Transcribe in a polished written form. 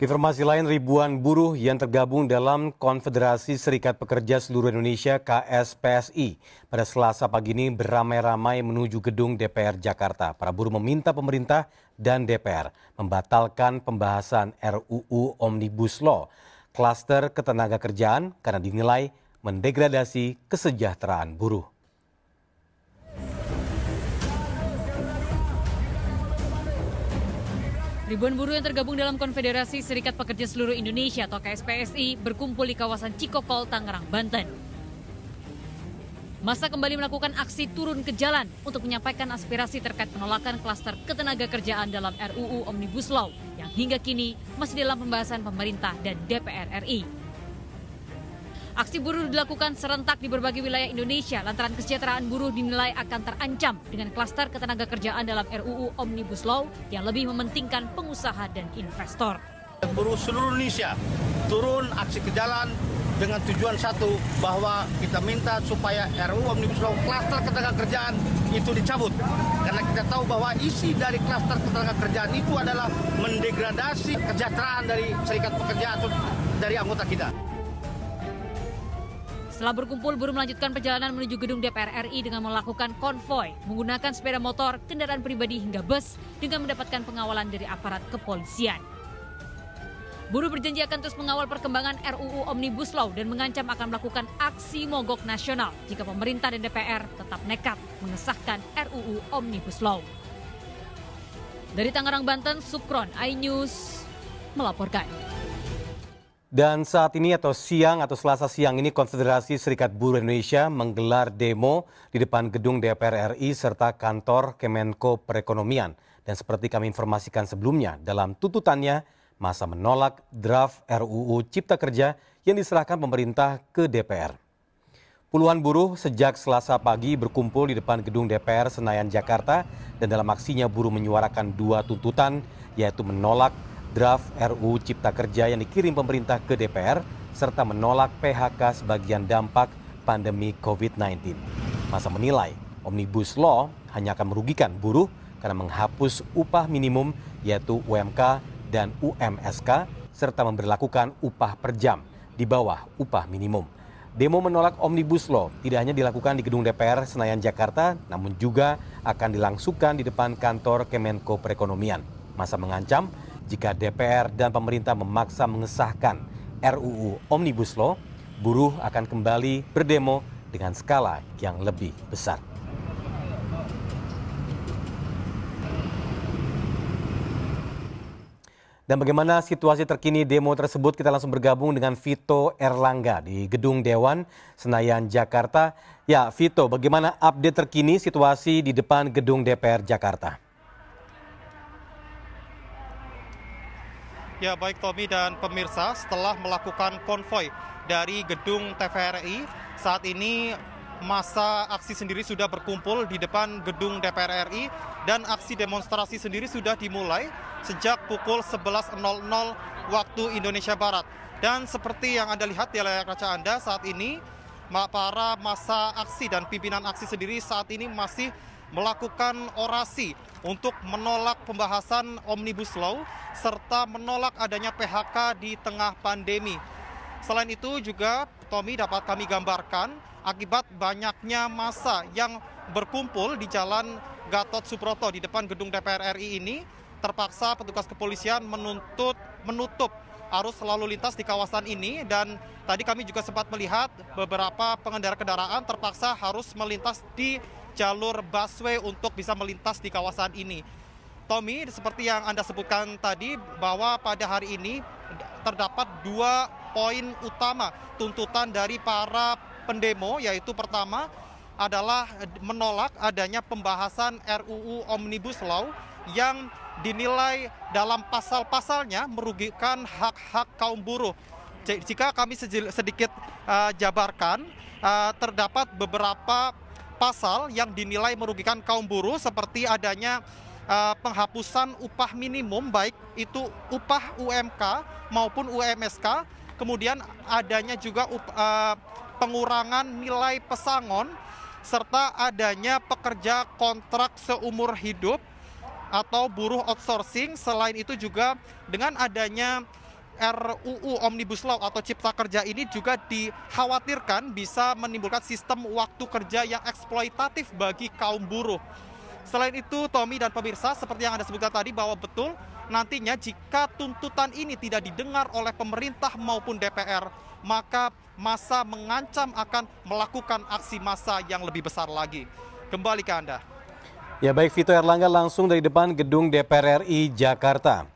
Informasi lain, ribuan buruh yang tergabung dalam Konfederasi Serikat Pekerja Seluruh Indonesia (KSPSI) pada Selasa pagi ini beramai-ramai menuju gedung DPR Jakarta. Para buruh meminta pemerintah dan DPR membatalkan pembahasan RUU Omnibus Law, klaster ketenagakerjaan karena dinilai mendegradasi kesejahteraan buruh. Ribuan buruh yang tergabung dalam Konfederasi Serikat Pekerja Seluruh Indonesia atau KSPSI berkumpul di kawasan Cikokol, Tangerang, Banten. Massa kembali melakukan aksi turun ke jalan untuk menyampaikan aspirasi terkait penolakan klaster ketenagakerjaan dalam RUU Omnibus Law yang hingga kini masih dalam pembahasan pemerintah dan DPR RI. Aksi buruh dilakukan serentak di berbagai wilayah Indonesia lantaran kesejahteraan buruh dinilai akan terancam dengan klaster ketenagakerjaan dalam RUU Omnibus Law yang lebih mementingkan pengusaha dan investor. Buruh seluruh Indonesia turun aksi ke jalan dengan tujuan satu, bahwa kita minta supaya RUU Omnibus Law klaster ketenagakerjaan itu dicabut. Karena kita tahu bahwa isi dari klaster ketenagakerjaan itu adalah mendegradasi kesejahteraan dari serikat pekerja atau dari anggota kita. Setelah berkumpul, buruh melanjutkan perjalanan menuju gedung DPR RI dengan melakukan konvoi, menggunakan sepeda motor, kendaraan pribadi hingga bus dengan mendapatkan pengawalan dari aparat kepolisian. Buruh berjanji akan terus mengawal perkembangan RUU Omnibus Law dan mengancam akan melakukan aksi mogok nasional jika pemerintah dan DPR tetap nekat mengesahkan RUU Omnibus Law. Dari Tangerang, Banten, Sukron, iNews melaporkan. Dan saat ini atau Selasa siang ini Konfederasi Serikat Buruh Indonesia menggelar demo di depan gedung DPR RI serta kantor Kemenko Perekonomian. Dan seperti kami informasikan sebelumnya, dalam tuntutannya massa menolak draft RUU Cipta Kerja yang diserahkan pemerintah ke DPR. Puluhan buruh sejak Selasa pagi berkumpul di depan gedung DPR Senayan, Jakarta, dan dalam aksinya buruh menyuarakan dua tuntutan, yaitu menolak draft RUU Cipta Kerja yang dikirim pemerintah ke DPR, serta menolak PHK sebagian dampak pandemi COVID-19. Massa menilai Omnibus Law hanya akan merugikan buruh karena menghapus upah minimum yaitu UMK dan UMSK, serta memberlakukan upah per jam di bawah upah minimum. Demo menolak Omnibus Law tidak hanya dilakukan di gedung DPR Senayan, Jakarta, namun juga akan dilangsungkan di depan kantor Kemenko Perekonomian. Massa mengancam jika DPR dan pemerintah memaksa mengesahkan RUU Omnibus Law, buruh akan kembali berdemo dengan skala yang lebih besar. Dan bagaimana situasi terkini demo tersebut, kita langsung bergabung dengan Vito Erlangga di Gedung Dewan Senayan, Jakarta. Ya, Vito, bagaimana update terkini situasi di depan Gedung DPR Jakarta? Ya, baik Tommy dan pemirsa, setelah melakukan konvoi dari gedung TVRI, saat ini massa aksi sendiri sudah berkumpul di depan gedung DPR RI dan aksi demonstrasi sendiri sudah dimulai sejak pukul 11.00 waktu Indonesia Barat. Dan seperti yang Anda lihat di layar kaca Anda saat ini, para massa aksi dan pimpinan aksi sendiri saat ini masih melakukan orasi untuk menolak pembahasan Omnibus Law serta menolak adanya PHK di tengah pandemi. Selain itu juga, Tommy, dapat kami gambarkan akibat banyaknya massa yang berkumpul di Jalan Gatot Subroto di depan gedung DPR RI ini, terpaksa petugas kepolisian menutup arus lalu lintas di kawasan ini, dan tadi kami juga sempat melihat beberapa pengendara kendaraan terpaksa harus melintas di jalur busway untuk bisa melintas di kawasan ini. Tommy, seperti yang Anda sebutkan tadi, bahwa pada hari ini terdapat dua poin utama tuntutan dari para pendemo, yaitu pertama adalah menolak adanya pembahasan RUU Omnibus Law yang dinilai dalam pasal-pasalnya merugikan hak-hak kaum buruh. Jika kami sedikit jabarkan, terdapat beberapa pasal yang dinilai merugikan kaum buruh, seperti adanya penghapusan upah minimum, baik itu upah UMK maupun UMSK, kemudian adanya juga pengurangan nilai pesangon, serta adanya pekerja kontrak seumur hidup atau buruh outsourcing. Selain itu juga dengan adanya RUU Omnibus Law atau Cipta Kerja ini juga dikhawatirkan bisa menimbulkan sistem waktu kerja yang eksploitatif bagi kaum buruh. Selain itu, Tommy dan pemirsa, seperti yang Anda sebutkan tadi bahwa betul nantinya jika tuntutan ini tidak didengar oleh pemerintah maupun DPR, maka massa mengancam akan melakukan aksi massa yang lebih besar lagi. Kembali ke Anda. Ya baik, Vito Erlangga langsung dari depan gedung DPR RI Jakarta.